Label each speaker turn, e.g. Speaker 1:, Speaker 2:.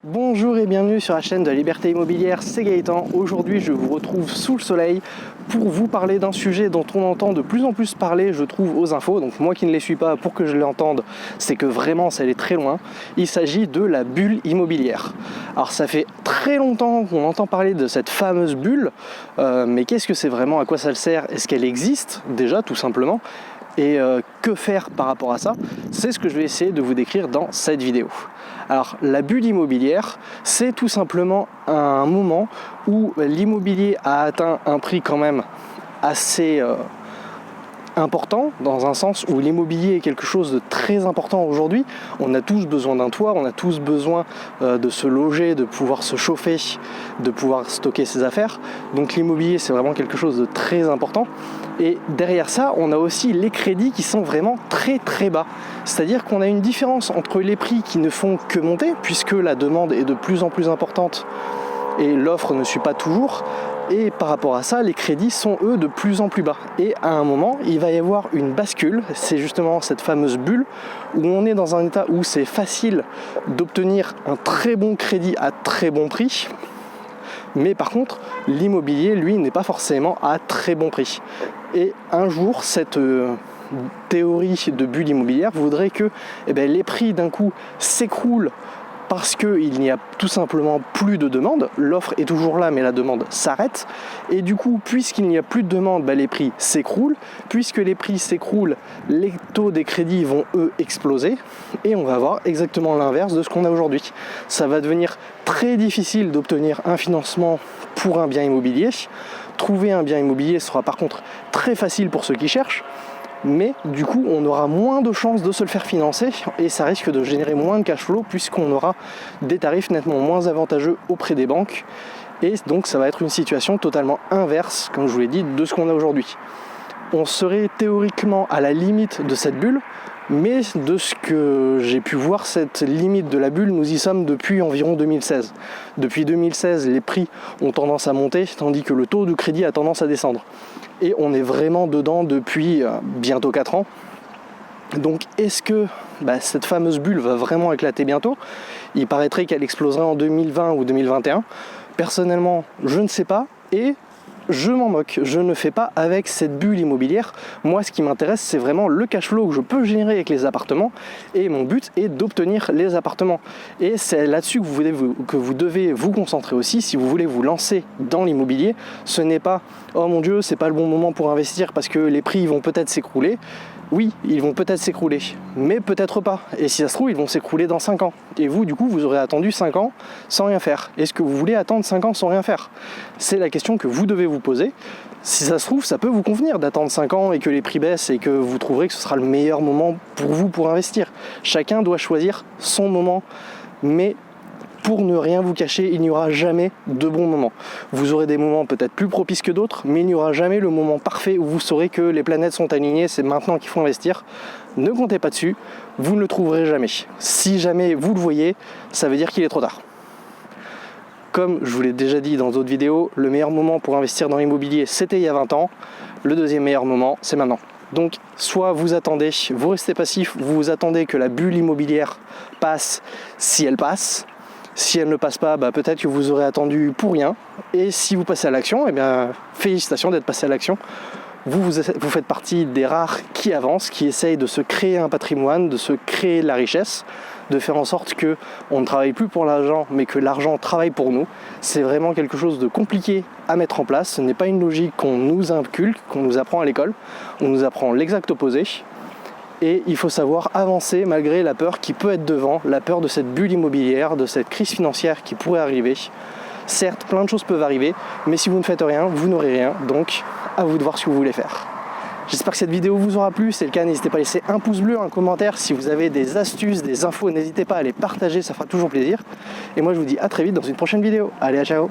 Speaker 1: Bonjour et bienvenue sur la chaîne de la Liberté Immobilière, c'est Gaëtan. Aujourd'hui je vous retrouve sous le soleil pour vous parler d'un sujet dont on entend de plus en plus parler, je trouve, aux infos. Donc moi qui ne les suis pas, pour que je l'entende, c'est que vraiment ça allait très loin. Il s'agit de la bulle immobilière. Alors ça fait très longtemps qu'on entend parler de cette fameuse bulle, mais qu'est-ce que c'est vraiment, à quoi ça sert, est-ce qu'elle existe déjà tout simplement? Et que faire par rapport à ça? C'est ce que je vais essayer de vous décrire dans cette vidéo. Alors la bulle immobilière, c'est tout simplement un moment où l'immobilier a atteint un prix quand même assez important, dans un sens où l'immobilier est quelque chose de très important aujourd'hui. On a tous besoin d'un toit, on a tous besoin de se loger, de pouvoir se chauffer, de pouvoir stocker ses affaires. Donc l'immobilier, c'est vraiment quelque chose de très important. Et derrière ça, on a aussi les crédits qui sont vraiment très très bas. C'est-à-dire qu'on a une différence entre les prix qui ne font que monter, puisque la demande est de plus en plus importante et l'offre ne suit pas toujours. Et par rapport à ça, les crédits sont eux de plus en plus bas. Et à un moment, il va y avoir une bascule. C'est justement cette fameuse bulle où on est dans un état où c'est facile d'obtenir un très bon crédit à très bon prix. Mais par contre, l'immobilier, lui, n'est pas forcément à très bon prix. Et un jour, cette théorie de bulle immobilière voudrait que les prix d'un coup s'écroulent parce qu'il n'y a tout simplement plus de demande. L'offre est toujours là, mais la demande s'arrête. Et du coup, puisqu'il n'y a plus de demande, les prix s'écroulent. Puisque les prix s'écroulent, les taux des crédits vont, eux, exploser. Et on va avoir exactement l'inverse de ce qu'on a aujourd'hui. Ça va devenir très difficile d'obtenir un financement pour un bien immobilier. Trouver un bien immobilier sera par contre très facile pour ceux qui cherchent. Mais du coup on aura moins de chances de se le faire financer et ça risque de générer moins de cash flow puisqu'on aura des tarifs nettement moins avantageux auprès des banques et donc ça va être une situation totalement inverse, comme je vous l'ai dit, de ce qu'on a aujourd'hui. On serait théoriquement à la limite de cette bulle, mais de ce que j'ai pu voir, cette limite de la bulle, nous y sommes depuis environ 2016. Depuis 2016, les prix ont tendance à monter, tandis que le taux de crédit a tendance à descendre. Et on est vraiment dedans depuis bientôt 4 ans. Donc est-ce que cette fameuse bulle va vraiment éclater bientôt? Il paraîtrait qu'elle exploserait en 2020 ou 2021. Personnellement, je ne sais pas. Et je m'en moque, je ne fais pas avec cette bulle immobilière. Moi, ce qui m'intéresse, c'est vraiment le cash flow que je peux générer avec les appartements. Et mon but est d'obtenir les appartements. Et c'est là-dessus que vous devez vous concentrer aussi si vous voulez vous lancer dans l'immobilier. Ce n'est pas « Oh mon Dieu, c'est pas le bon moment pour investir parce que les prix vont peut-être s'écrouler ». Oui, ils vont peut-être s'écrouler, mais peut-être pas. Et si ça se trouve, ils vont s'écrouler dans 5 ans. Et vous, du coup, vous aurez attendu 5 ans sans rien faire. Est-ce que vous voulez attendre 5 ans sans rien faire? C'est la question que vous devez vous poser. Si ça se trouve, ça peut vous convenir d'attendre 5 ans et que les prix baissent et que vous trouverez que ce sera le meilleur moment pour vous pour investir. Chacun doit choisir son moment, mais pour ne rien vous cacher, il n'y aura jamais de bon moment. Vous aurez des moments peut-être plus propices que d'autres, mais il n'y aura jamais le moment parfait où vous saurez que les planètes sont alignées, c'est maintenant qu'il faut investir. Ne comptez pas dessus, vous ne le trouverez jamais. Si jamais vous le voyez, ça veut dire qu'il est trop tard. Comme je vous l'ai déjà dit dans d'autres vidéos, le meilleur moment pour investir dans l'immobilier, c'était il y a 20 ans. Le deuxième meilleur moment, c'est maintenant. Donc, soit vous attendez, vous restez passif, vous attendez que la bulle immobilière passe si elle passe. Si elle ne passe pas, peut-être que vous aurez attendu pour rien. Et si vous passez à l'action, félicitations d'être passé à l'action. Vous faites partie des rares qui avancent, qui essayent de se créer un patrimoine, de se créer de la richesse, de faire en sorte qu'on ne travaille plus pour l'argent, mais que l'argent travaille pour nous. C'est vraiment quelque chose de compliqué à mettre en place. Ce n'est pas une logique qu'on nous inculque, qu'on nous apprend à l'école. On nous apprend l'exact opposé. Et il faut savoir avancer malgré la peur qui peut être devant, la peur de cette bulle immobilière, de cette crise financière qui pourrait arriver. Certes, plein de choses peuvent arriver, mais si vous ne faites rien, vous n'aurez rien. Donc, à vous de voir ce que vous voulez faire. J'espère que cette vidéo vous aura plu. Si c'est le cas, n'hésitez pas à laisser un pouce bleu, un commentaire. Si vous avez des astuces, des infos, n'hésitez pas à les partager, ça fera toujours plaisir. Et moi, je vous dis à très vite dans une prochaine vidéo. Allez, à ciao!